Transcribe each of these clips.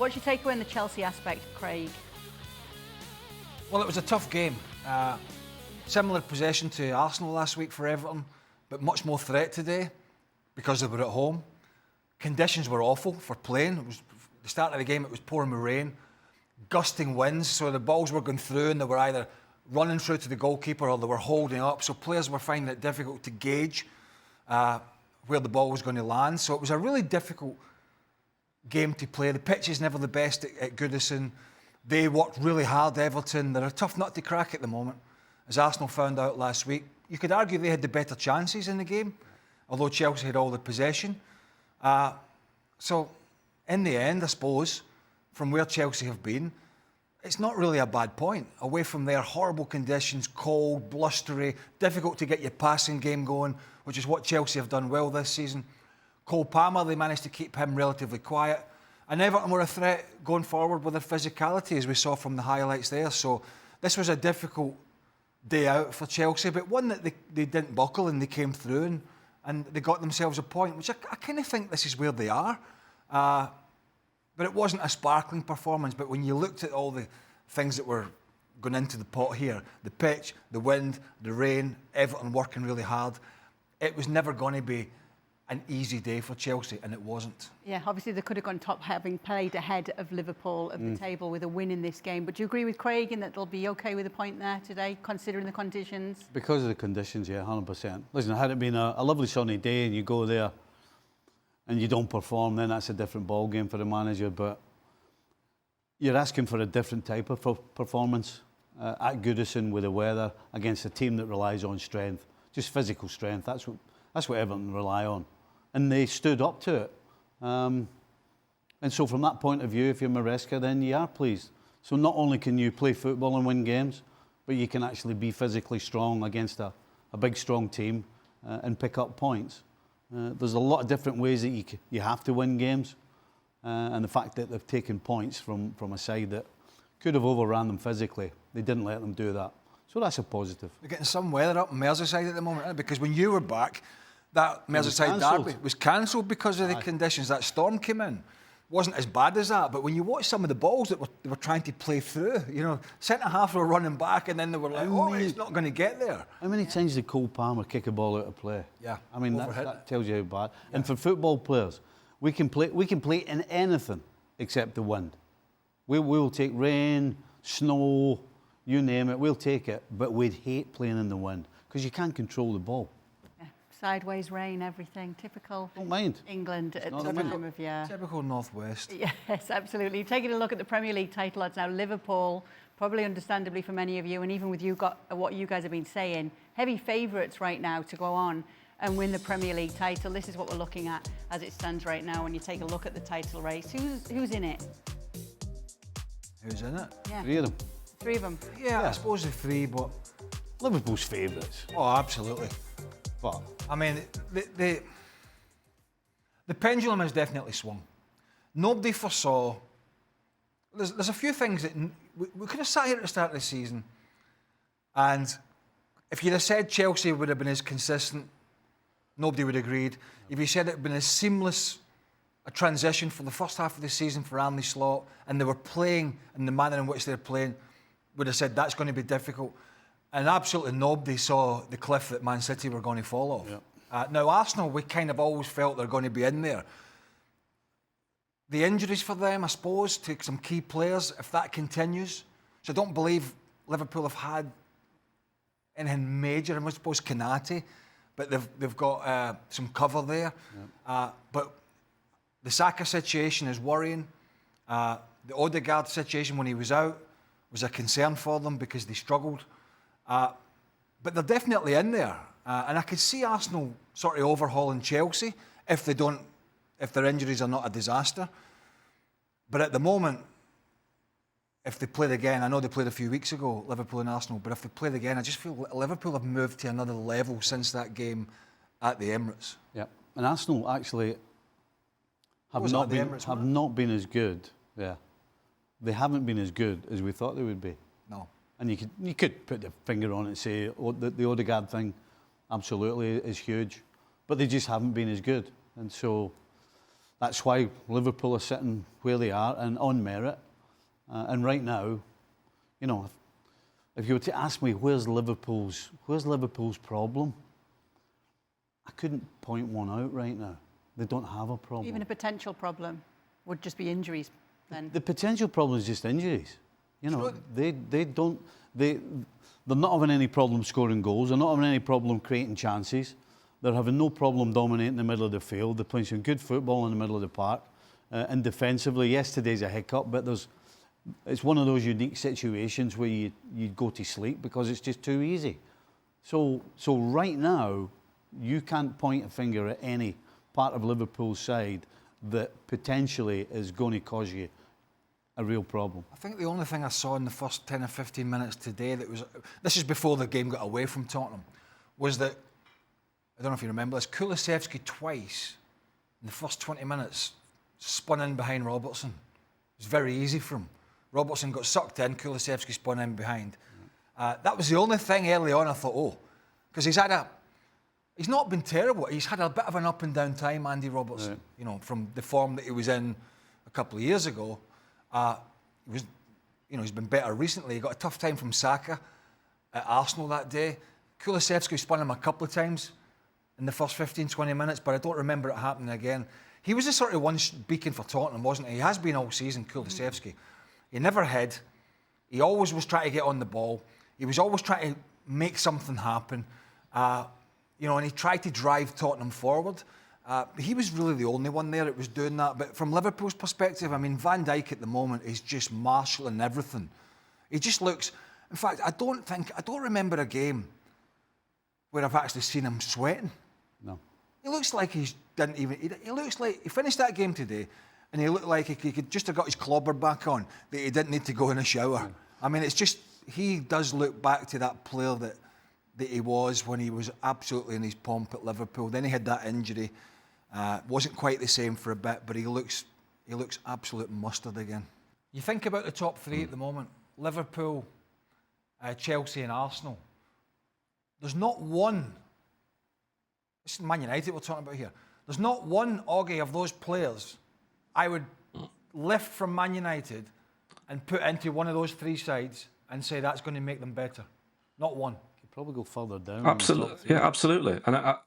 What's your takeaway in the Chelsea aspect, Craig? Well, it was a tough game. Similar possession to Arsenal last week for Everton, but much more threat today because they were at home. Conditions were awful for playing. It was the start of the game. It was pouring with rain, gusting winds, so the balls were going through and they were either running through to the goalkeeper or they were holding up. So players were finding it difficult to gauge where the ball was going to land. So it was a really difficult game to play. The pitch is never the best at Goodison. They worked really hard, Everton. They're a tough nut to crack at the moment, as Arsenal found out last week. You could argue they had the better chances in the game, although Chelsea had all the possession. So, in the end, I suppose, from where Chelsea have been, it's not really a bad point. Away from their horrible conditions, cold, blustery, difficult to get your passing game going, which is what Chelsea have done well this season. Cole Palmer, they managed to keep him relatively quiet. And Everton were a threat going forward with their physicality, as we saw from the highlights there. So this was a difficult day out for Chelsea, but one that they didn't buckle and they came through and they got themselves a point, which I kind of think this is where they are. But it wasn't a sparkling performance. But when you looked at all the things that were going into the pot here, the pitch, the wind, the rain, Everton working really hard, it was never going to be an easy day for Chelsea, and it wasn't. Yeah, obviously they could have gone top having played ahead of Liverpool at the table with a win in this game. But do you agree with Craig in that they'll be okay with a point there today, considering the conditions? Because of the conditions, yeah, 100%. Listen, had it been a lovely sunny day and you go there and you don't perform, then that's a different ball game for the manager. But you're asking for a different type of performance at Goodison with the weather against a team that relies on strength, just physical strength. That's what Everton rely on. And they stood up to it. And so from that point of view, if you're Maresca, then you are pleased. So not only can you play football and win games, but you can actually be physically strong against a big, strong team and pick up points. There's a lot of different ways that you have to win games. And the fact that they've taken points from a side that could have overran them physically, they didn't let them do that. So that's a positive. They're getting some weather up in Merseyside at the moment, because when you were back, that Merseyside derby was cancelled because of the conditions. That storm came in. Wasn't as bad as that, but when you watch some of the balls that they were trying to play through, you know, centre-half were running back and then they were like, it's not going to get there. How many times did Cole Palmer kick a ball out of play? Yeah, I mean, that tells you how bad. Yeah. And for football players, we can play in anything except the wind. We'll take rain, snow, you name it, we'll take it, but we'd hate playing in the wind because you can't control the ball. Sideways rain, everything. Typical Don't mind. England at the time of year. Typical Northwest. Yes, absolutely. Taking a look at the Premier League title odds now, Liverpool, probably understandably for many of you, and even with what you guys have been saying, heavy favourites right now to go on and win the Premier League title. This is what we're looking at as it stands right now when you take a look at the title race. Who's in it? Who's in it? Yeah. Three of them. Three of them. Yeah, I suppose the three, but Liverpool's favourites. Oh, absolutely. But I mean, the pendulum has definitely swung. Nobody foresaw. There's a few things that we could have sat here at the start of the season, and if you'd have said Chelsea would have been as consistent, nobody would have agreed. If you said it had been as seamless a transition for the first half of the season for Arne Slot, and they were playing in the manner in which they're playing, would have said that's going to be difficult. And absolutely nobody saw the cliff that Man City were going to fall off. Yep. Now, Arsenal, we kind of always felt they're going to be in there. The injuries for them, I suppose, to some key players, if that continues. So I don't believe Liverpool have had anything major. I suppose Konate, but they've got some cover there. Yep. But the Saka situation is worrying. The Odegaard situation when he was out was a concern for them because they struggled. But they're definitely in there, and I could see Arsenal sort of overhauling Chelsea if their injuries are not a disaster. But at the moment, if they played again, I know they played a few weeks ago, Liverpool and Arsenal, but if they played again, I just feel Liverpool have moved to another level since that game at the Emirates. Yeah, and Arsenal actually have not been as good. Yeah, they haven't been as good as we thought they would be. No. And you could put the finger on it and say the Odegaard thing absolutely is huge, but they just haven't been as good. And so That's why Liverpool are sitting where they are and on merit. And right now, you know, if you were to ask me where's Liverpool's problem, I couldn't point one out right now. They don't have a problem. Even a potential problem would just be injuries then. The potential problem is just injuries. You know, they're not having any problem scoring goals. They're not having any problem creating chances. They're having no problem dominating the middle of the field. They're playing some good football in the middle of the park. And defensively, yesterday's a hiccup, but it's one of those unique situations where you go to sleep because it's just too easy. So right now, you can't point a finger at any part of Liverpool's side that potentially is going to cause you a real problem. I think the only thing I saw in the first 10 or 15 minutes today this is before the game got away from Tottenham, was that, I don't know if you remember this, Kulusevski twice in the first 20 minutes spun in behind Robertson. It was very easy for him. Robertson got sucked in, Kulusevski spun in behind. That was the only thing early on I thought, because he's not been terrible. He's had a bit of an up and down time, Andy Robertson. Right. You know, from the form that he was in a couple of years ago. He's been better recently. He got a tough time from Saka at Arsenal that day. Kulusevski spun him a couple of times in the first 15, 20 minutes, but I don't remember it happening again. He was the sort of one beacon for Tottenham, wasn't he? He has been all season, Kulusevski. He never hid. He always was trying to get on the ball. He was always trying to make something happen. And he tried to drive Tottenham forward. He was really the only one there that was doing that. But from Liverpool's perspective, I mean, Van Dijk at the moment is just marshalling everything. He just looks... In fact, I don't remember a game where I've actually seen him sweating. No. He looks like he looks like he finished that game today and he looked like he could just have got his clobber back on, that he didn't need to go in a shower. I mean, it's just... He does look back to that player that he was when he was absolutely in his pomp at Liverpool. Then he had that injury. Wasn't quite the same for a bit, but he looks absolute mustard again. You think about the top three at the moment: Liverpool, Chelsea, and Arsenal. There's not one. This is Man United we're talking about here. There's not one, Augie, of those players I would lift from Man United and put into one of those three sides and say that's going to make them better. Not one. Could probably go further down. Absolutely, yeah, absolutely. And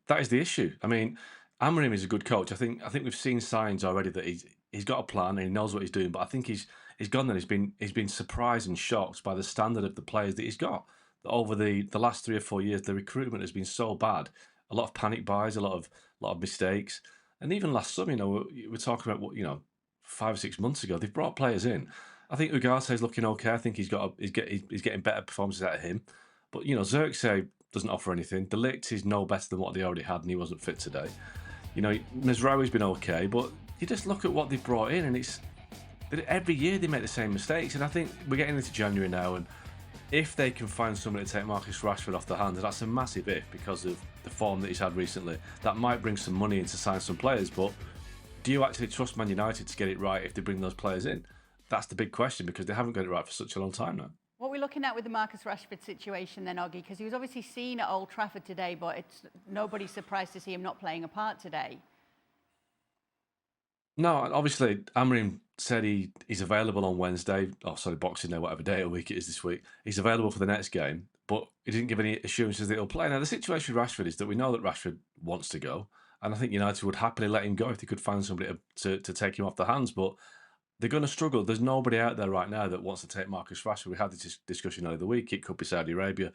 that is the issue. I mean, Amorim is a good coach. I think we've seen signs already that he's got a plan and he knows what he's doing. But I think he's gone there. He's been surprised and shocked by the standard of the players that he's got. Over the last 3 or 4 years, the recruitment has been so bad. A lot of panic buys, a lot of mistakes, and even last summer, we're talking about 5 or 6 months ago, they've brought players in. I think Ugarte's looking okay. I think he's getting better performances out of him. But Zirkzee doesn't offer anything. De Ligt is no better than what they already had, and he wasn't fit today. Mizraoui's been okay, but you just look at what they've brought in, and every year they make the same mistakes. And I think we're getting into January now, and if they can find somebody to take Marcus Rashford off the hands, and that's a massive if because of the form that he's had recently, that might bring some money in to sign some players. But do you actually trust Man United to get it right if they bring those players in? That's the big question, because they haven't got it right for such a long time now. What we're looking at with the Marcus Rashford situation then, Oggy, because he was obviously seen at Old Trafford today, but nobody's surprised to see him not playing a part today. No, obviously, Amorim said he's available on Wednesday. Boxing Day, whatever day of the week it is this week. He's available for the next game, but he didn't give any assurances that he'll play. Now, the situation with Rashford is that we know that Rashford wants to go, and I think United would happily let him go if they could find somebody to take him off the hands, but they're going to struggle. There's nobody out there right now that wants to take Marcus Rashford. We had this discussion earlier the week. It could be Saudi Arabia.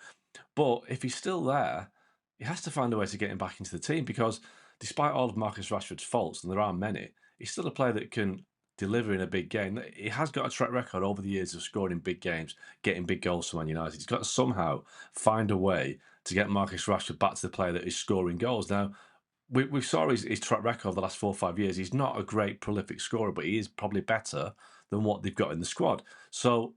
But if he's still there, he has to find a way to get him back into the team, because despite all of Marcus Rashford's faults, and there are many, he's still a player that can deliver in a big game. He has got a track record over the years of scoring in big games, getting big goals for Man United. He's got to somehow find a way to get Marcus Rashford back to the player that is scoring goals. Now, we saw his track record the last 4 or 5 years. He's not a great prolific scorer, but he is probably better than what they've got in the squad. So,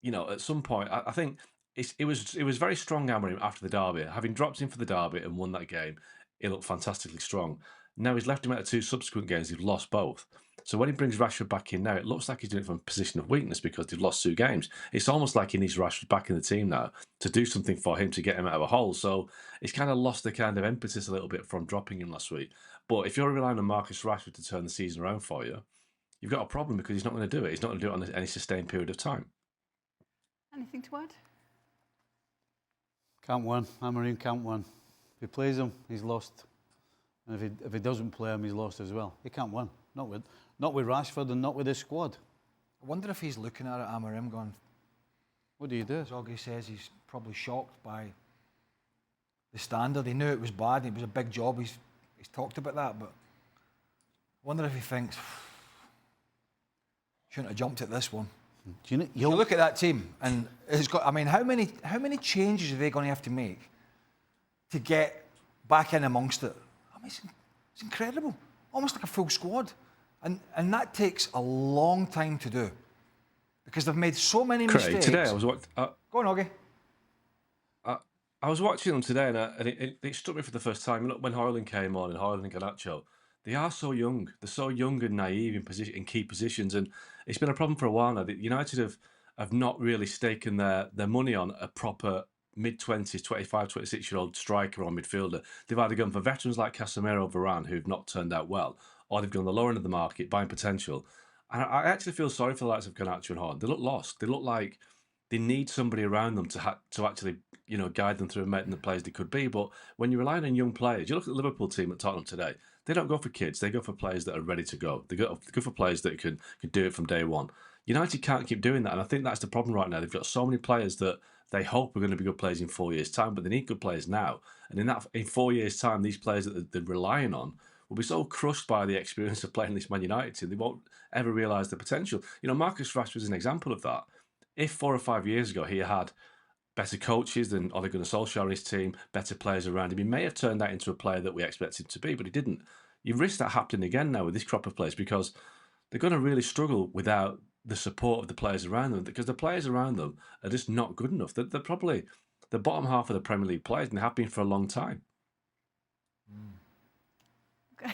at some point, I think it was very strong, Amorim, after the derby. Having dropped in for the derby and won that game, he looked fantastically strong. Now he's left him out of 2 subsequent games. He's lost both. So when he brings Rashford back in now, it looks like he's doing it from a position of weakness because they've lost 2 games. It's almost like he needs Rashford back in the team now to do something for him to get him out of a hole. So he's kind of lost the kind of impetus a little bit from dropping him last week. But if you're relying on Marcus Rashford to turn the season around for you, you've got a problem because he's not going to do it. He's not going to do it on any sustained period of time. Anything to add? Can't win. Amorim can't win. If he plays him, he's lost. And if he doesn't play him, he's lost as well. He can't win. Not with Rashford and not with his squad. I wonder if he's looking at it, Amorim, going, What do you do? as Augie says, he's probably shocked by the standard. He knew it was bad. It was a big job. He's talked about that, but I wonder if he thinks, shouldn't have jumped at this one. Do you, You look at that team, and it's got. I mean, how many changes are they going to have to make to get back in amongst it? I mean, it's incredible, almost like a full squad, and that takes a long time to do because they've made so many mistakes. Today I was watching. Go on, Augie. I was watching them today, and it struck me for the first time. Look, when Hoyland came on, and Hoyland and Garnacho, they are so young. They're so young and naive in key positions, and it's been a problem for a while now. That United have not really staken their money on a proper mid-20s, 25, 26-year-old striker or midfielder. They've either gone for veterans like Casemiro, Varane, who've not turned out well, or they've gone the lower end of the market, buying potential. And I actually feel sorry for the likes of Garnacho and Hoyland. They look lost. They look like they need somebody around them to actually guide them through and make them the players they could be. But when you're relying on young players, you look at the Liverpool team at Tottenham today. They don't go for kids. They go for players that are ready to go. They go for players that can do it from day one. United can't keep doing that, and I think that's the problem right now. They've got so many players that they hope are going to be good players in 4 years' time, but they need good players now. And in 4 years' time, these players that they're relying on will be so crushed by the experience of playing this Man United team, they won't ever realise the potential. Marcus Rashford is an example of that. If 4 or 5 years ago he had better coaches than Ole Gunnar Solskjaer and his team, better players around him, he may have turned that into a player that we expected him to be, but he didn't. You risk that happening again now with this crop of players because they're going to really struggle without the support of the players around them, because the players around them are just not good enough. They're probably the bottom half of the Premier League players, and they have been for a long time. Okay.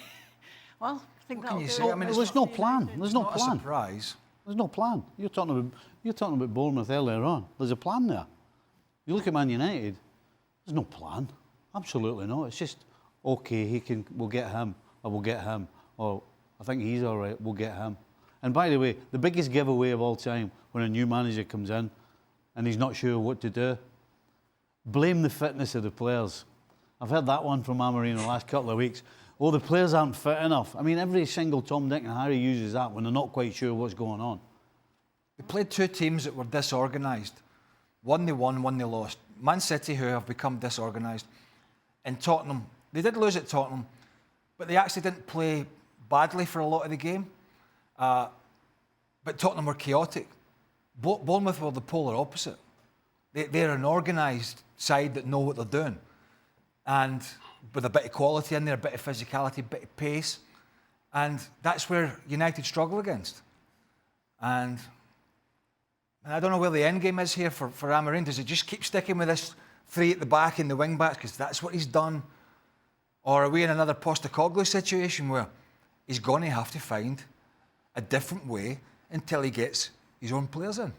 Well, I think What can you that'll say? do it. I mean, There's no plan. There's no not a plan. surprise. There's no plan. You're talking about Bournemouth earlier on. There's a plan there. You look at Man United. There's no plan. Absolutely not. It's just okay. We'll get him, or we'll get him, or I think he's all right. We'll get him. And by the way, the biggest giveaway of all time when a new manager comes in and he's not sure what to do, blame the fitness of the players. I've heard that one from Amorim the last couple of weeks. Oh, the players aren't fit enough. I mean, every single Tom, Dick and Harry uses that when they're not quite sure what's going on. They played two teams that were disorganised. One they won, one they lost. Man City, who have become disorganised. And Tottenham, they did lose at Tottenham, but they actually didn't play badly for a lot of the game. But Tottenham were chaotic. Bournemouth were the polar opposite. They're an organised side that know what they're doing. And with a bit of quality in there, a bit of physicality, a bit of pace. And that's where United struggle against. And I don't know where the end game is here for Amorim. Does he just keep sticking with this three at the back in the wing backs because that's what he's done? Or are we in another Postecoglou situation where he's going to have to find a different way until he gets his own players in?